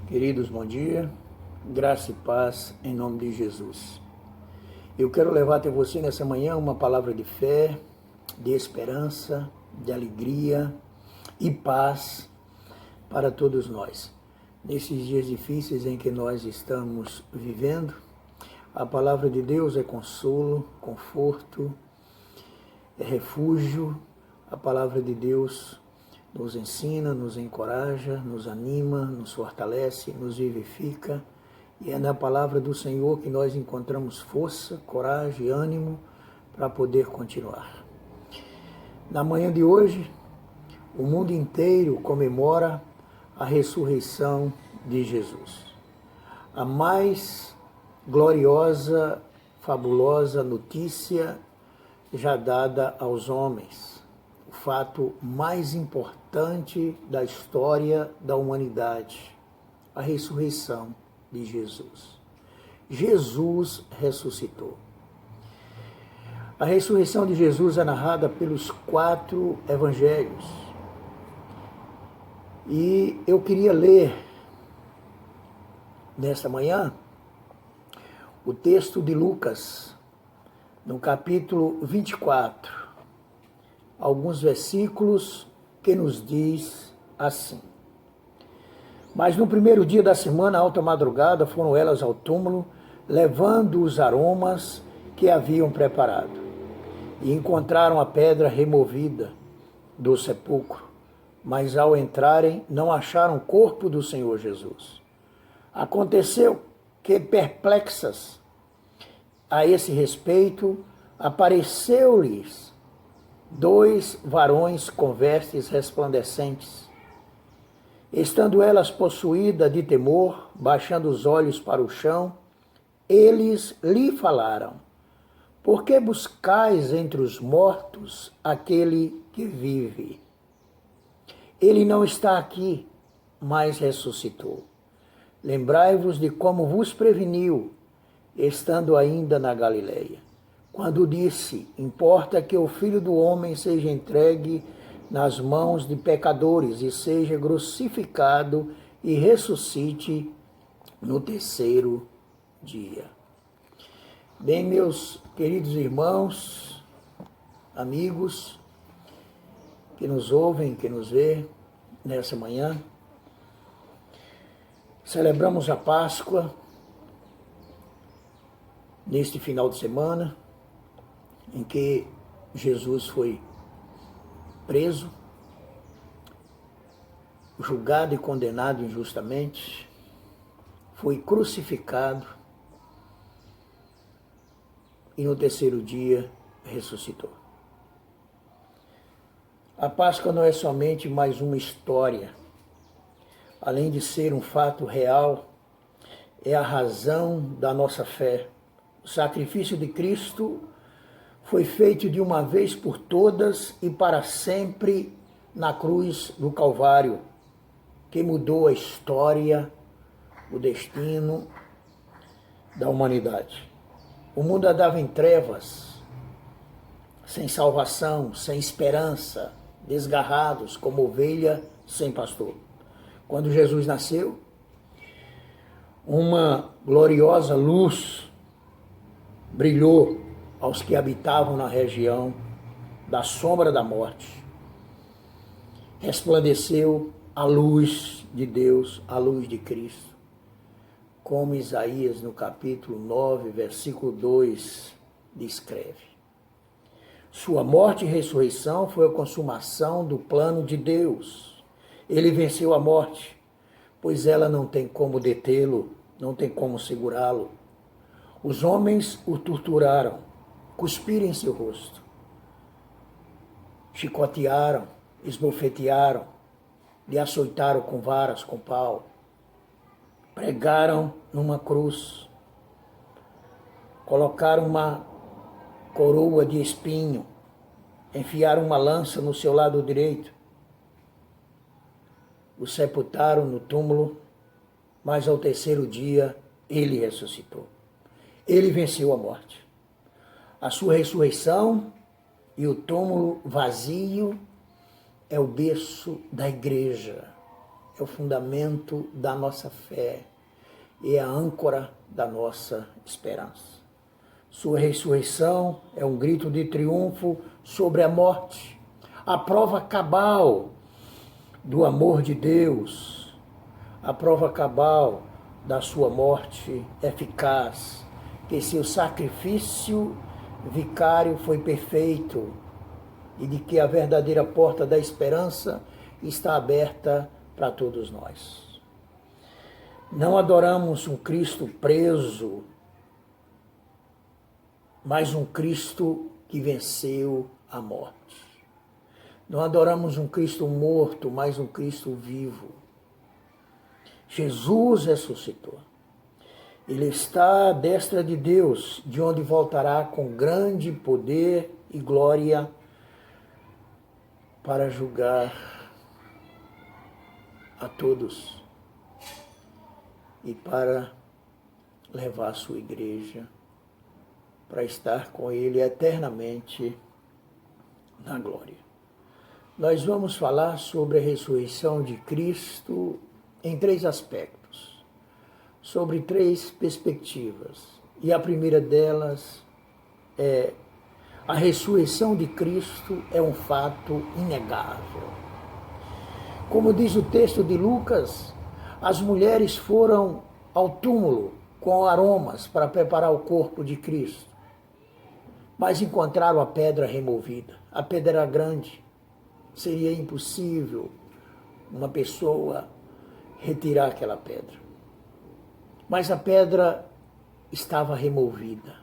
Queridos, bom dia, graça e paz em nome de Jesus. Eu quero levar até você nessa manhã uma palavra de fé, de esperança, de alegria e paz para todos nós. Nesses dias difíceis em que nós estamos vivendo, a palavra de Deus é consolo, conforto, é refúgio. A palavra de Deus nos ensina, nos encoraja, nos anima, nos fortalece, nos vivifica. E é na palavra do Senhor que nós encontramos força, coragem e ânimo para poder continuar. Na manhã de hoje, o mundo inteiro comemora a ressurreição de Jesus. A mais gloriosa, fabulosa notícia já dada aos homens. O fato mais importante da história da humanidade, a ressurreição de Jesus. Jesus ressuscitou. A ressurreição de Jesus é narrada pelos 4 evangelhos. E eu queria ler, nesta manhã, o texto de Lucas, no capítulo 24, alguns versículos que nos diz assim: Mas no primeiro dia da semana, alta madrugada, foram elas ao túmulo, levando os aromas que haviam preparado, e encontraram a pedra removida do sepulcro, mas ao entrarem não acharam o corpo do Senhor Jesus. Aconteceu que, perplexas a esse respeito, apareceu-lhes 2 varões com vestes resplandecentes. Estando elas possuídas de temor, baixando os olhos para o chão, eles lhe falaram: Por que buscais entre os mortos aquele que vive? Ele não está aqui, mas ressuscitou. Lembrai-vos de como vos preveniu, estando ainda na Galileia, quando disse: Importa que o Filho do Homem seja entregue nas mãos de pecadores e seja crucificado e ressuscite no 3º dia. Bem, meus queridos irmãos, amigos, que nos ouvem, que nos vê nessa manhã, celebramos a Páscoa neste final de semana, em que Jesus foi preso, julgado e condenado injustamente, foi crucificado e no 3º dia ressuscitou. A Páscoa não é somente mais uma história, além de ser um fato real, é a razão da nossa fé. O sacrifício de Cristo foi feito de uma vez por todas e para sempre na cruz do Calvário, que mudou a história, o destino da humanidade. O mundo andava em trevas, sem salvação, sem esperança, desgarrados como ovelha sem pastor. Quando Jesus nasceu, uma gloriosa luz brilhou aos que habitavam na região da sombra da morte. Resplandeceu a luz de Deus, a luz de Cristo, como Isaías no capítulo 9, versículo 2 descreve. Sua morte e ressurreição foi a consumação do plano de Deus. Ele venceu a morte, pois ela não tem como detê-lo, não tem como segurá-lo. Os homens o torturaram, cuspiram em seu rosto, chicotearam, esbofetearam, lhe açoitaram com varas, com pau, pregaram numa cruz, colocaram uma coroa de espinho, enfiaram uma lança no seu lado direito, o sepultaram no túmulo, mas ao 3º dia ele ressuscitou. Ele venceu a morte. A sua ressurreição e o túmulo vazio é o berço da igreja. é o fundamento da nossa fé e é a âncora da nossa esperança. Sua ressurreição é um grito de triunfo sobre a morte, a prova cabal do amor de Deus, a prova cabal da sua morte eficaz, que seu sacrifício vicário foi perfeito e de que a verdadeira porta da esperança está aberta para todos nós. Não adoramos um Cristo preso, mas um Cristo que venceu a morte. Não adoramos um Cristo morto, mas um Cristo vivo. Jesus ressuscitou. Ele está à destra de Deus, de onde voltará com grande poder e glória para julgar a todos e para levar a sua igreja para estar com Ele eternamente na glória. Nós vamos falar sobre a ressurreição de Cristo em 3 aspectos, sobre 3 perspectivas. E a primeira delas é: a ressurreição de Cristo é um fato inegável. Como diz o texto de Lucas, as mulheres foram ao túmulo com aromas para preparar o corpo de Cristo, mas encontraram a pedra removida. A pedra era grande, seria impossível uma pessoa retirar aquela pedra. Mas a pedra estava removida.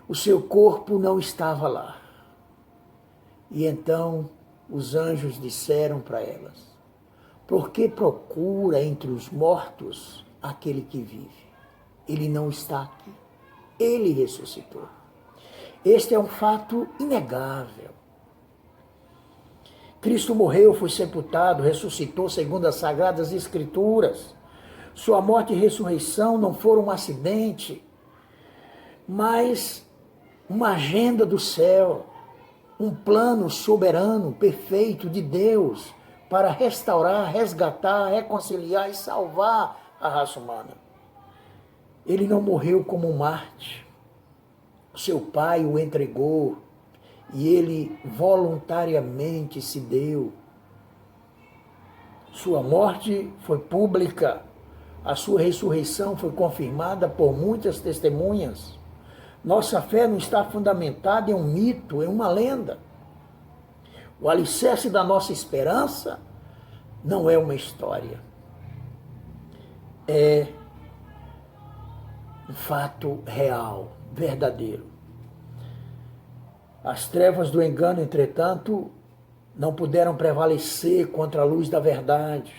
O seu corpo não estava lá. E então os anjos disseram para elas: por que procura entre os mortos aquele que vive? Ele não está aqui. Ele ressuscitou. Este é um fato inegável. Cristo morreu, foi sepultado, ressuscitou segundo as Sagradas Escrituras. Sua morte e ressurreição não foram um acidente, mas uma agenda do céu, um plano soberano, perfeito de Deus para restaurar, resgatar, reconciliar e salvar a raça humana. Ele não morreu como um Marte. Seu Pai o entregou e ele voluntariamente se deu. Sua morte foi pública, a sua ressurreição foi confirmada por muitas testemunhas. Nossa fé não está fundamentada em um mito, em uma lenda. O alicerce da nossa esperança não é uma história. É um fato real, verdadeiro. As trevas do engano, entretanto, não puderam prevalecer contra a luz da verdade.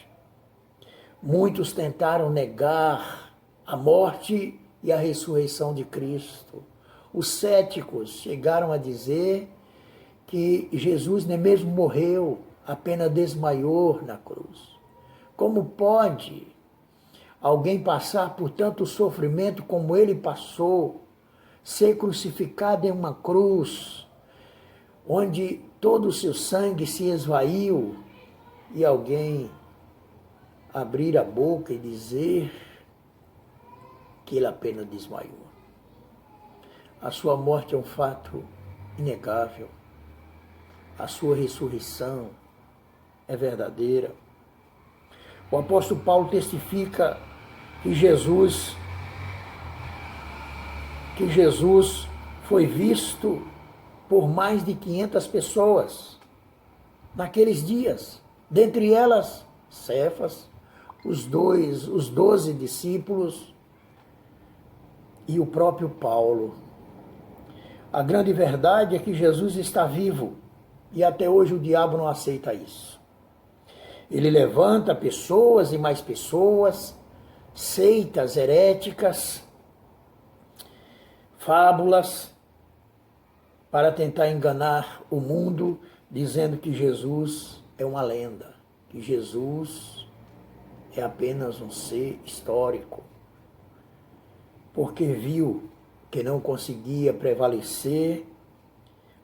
Muitos tentaram negar a morte e a ressurreição de Cristo. Os céticos chegaram a dizer que Jesus nem mesmo morreu, apenas desmaiou na cruz. Como pode alguém passar por tanto sofrimento como ele passou, ser crucificado em uma cruz, onde todo o seu sangue se esvaiu, e alguém abrir a boca e dizer que ele apenas desmaiou? A sua morte é um fato inegável. A sua ressurreição é verdadeira. O apóstolo Paulo testifica que Jesus foi visto por mais de 500 pessoas naqueles dias. Dentre elas, Cefas, os 12 discípulos e o próprio Paulo. A grande verdade é que Jesus está vivo e até hoje o diabo não aceita isso. Ele levanta pessoas e mais pessoas, seitas heréticas, fábulas, para tentar enganar o mundo, dizendo que Jesus é uma lenda, que Jesus é apenas um ser histórico, porque viu que não conseguia prevalecer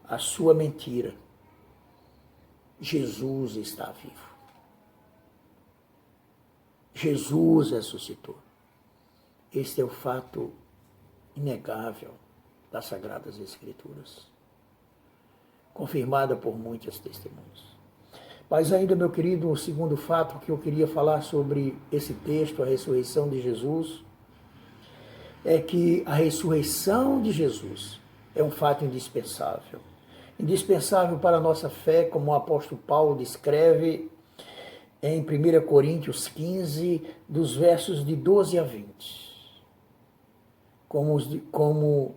a sua mentira. Jesus está vivo. Jesus ressuscitou. Este é o fato inegável das Sagradas Escrituras, confirmada por muitas testemunhas. Mas ainda, meu querido, o segundo fato que eu queria falar sobre esse texto, a ressurreição de Jesus, é que a ressurreição de Jesus é um fato indispensável. Indispensável para a nossa fé, como o apóstolo Paulo descreve em 1 Coríntios 15, dos versos de 12 a 20. Como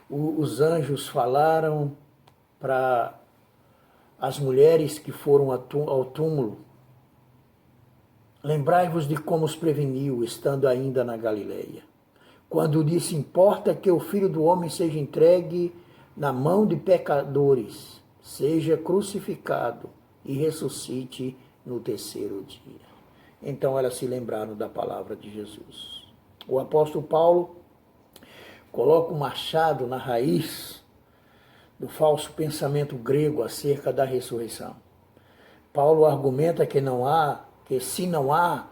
os anjos falaram para as mulheres que foram ao túmulo: lembrai-vos de como os preveniu, estando ainda na Galileia, quando disse: importa que o Filho do Homem seja entregue na mão de pecadores, seja crucificado e ressuscite no terceiro dia. Então elas se lembraram da palavra de Jesus. O apóstolo Paulo coloca um machado na raiz do falso pensamento grego acerca da ressurreição. Paulo argumenta que se não há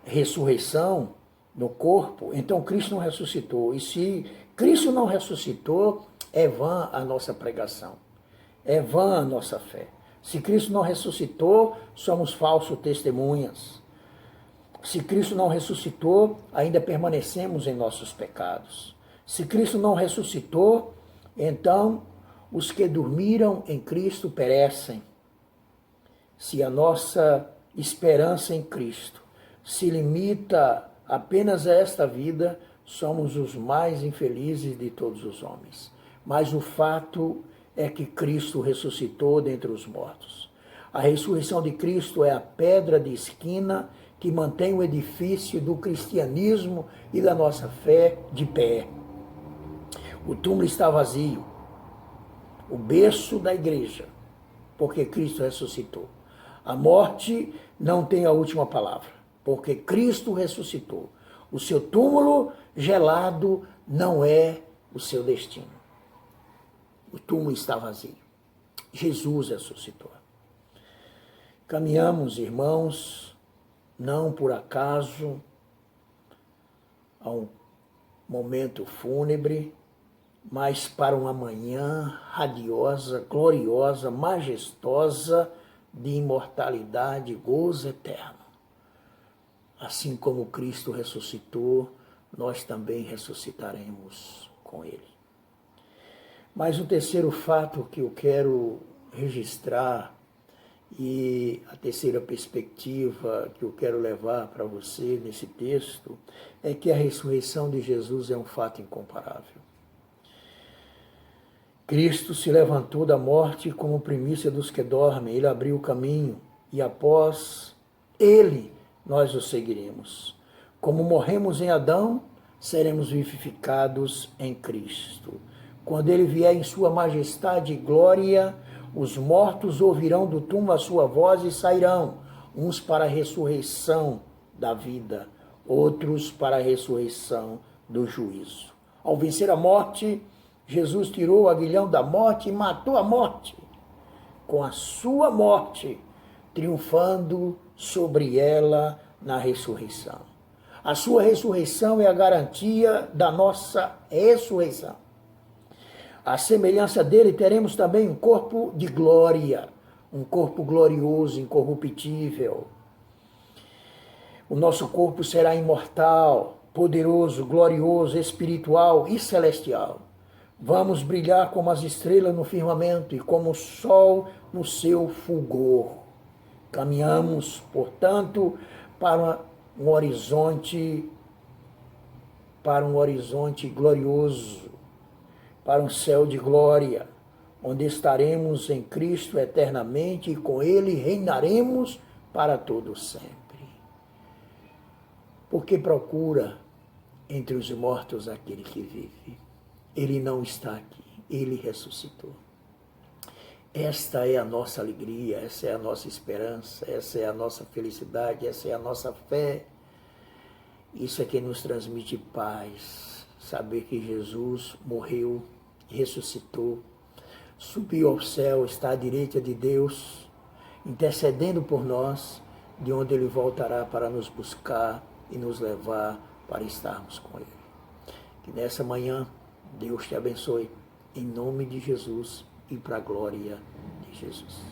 ressurreição no corpo, então Cristo não ressuscitou. E se Cristo não ressuscitou, é vã a nossa pregação, é vã a nossa fé. Se Cristo não ressuscitou, somos falsos testemunhas. Se Cristo não ressuscitou, ainda permanecemos em nossos pecados. Se Cristo não ressuscitou, então os que dormiram em Cristo perecem. Se a nossa esperança em Cristo se limita apenas a esta vida, somos os mais infelizes de todos os homens. Mas o fato é que Cristo ressuscitou dentre os mortos. A ressurreição de Cristo é a pedra de esquina que mantém o edifício do cristianismo e da nossa fé de pé. O túmulo está vazio, o berço da igreja, porque Cristo ressuscitou. A morte não tem a última palavra, porque Cristo ressuscitou. O seu túmulo gelado não é o seu destino. O túmulo está vazio. Jesus ressuscitou. Caminhamos, irmãos, não por acaso, a um momento fúnebre, mas para uma manhã radiosa, gloriosa, majestosa, de imortalidade, gozo eterno. Assim como Cristo ressuscitou, nós também ressuscitaremos com Ele. Mas o terceiro fato que eu quero registrar e a terceira perspectiva que eu quero levar para você nesse texto é que a ressurreição de Jesus é um fato incomparável. Cristo se levantou da morte como primícia dos que dormem, Ele abriu o caminho e após Ele nós o seguiremos. Como morremos em Adão, seremos vivificados em Cristo. Quando Ele vier em sua majestade e glória, os mortos ouvirão do túmulo a sua voz e sairão, uns para a ressurreição da vida, outros para a ressurreição do juízo. Ao vencer a morte, Jesus tirou o aguilhão da morte e matou a morte, com a sua morte, triunfando sobre ela na ressurreição. A sua ressurreição é a garantia da nossa ressurreição. À semelhança dele, teremos também um corpo de glória, um corpo glorioso, incorruptível. O nosso corpo será imortal, poderoso, glorioso, espiritual e celestial. Vamos brilhar como as estrelas no firmamento e como o sol no seu fulgor. Caminhamos, portanto, para um horizonte glorioso, para um céu de glória, onde estaremos em Cristo eternamente e com Ele reinaremos para todo sempre. Porque procura entre os mortos aquele que vive. Ele não está aqui, Ele ressuscitou. Esta é a nossa alegria, essa é a nossa esperança, essa é a nossa felicidade, essa é a nossa fé. Isso é que nos transmite paz, saber que Jesus morreu, ressuscitou, subiu ao céu, está à direita de Deus, intercedendo por nós, de onde Ele voltará para nos buscar e nos levar para estarmos com Ele. Que nessa manhã Deus te abençoe, em nome de Jesus e para a glória de Jesus.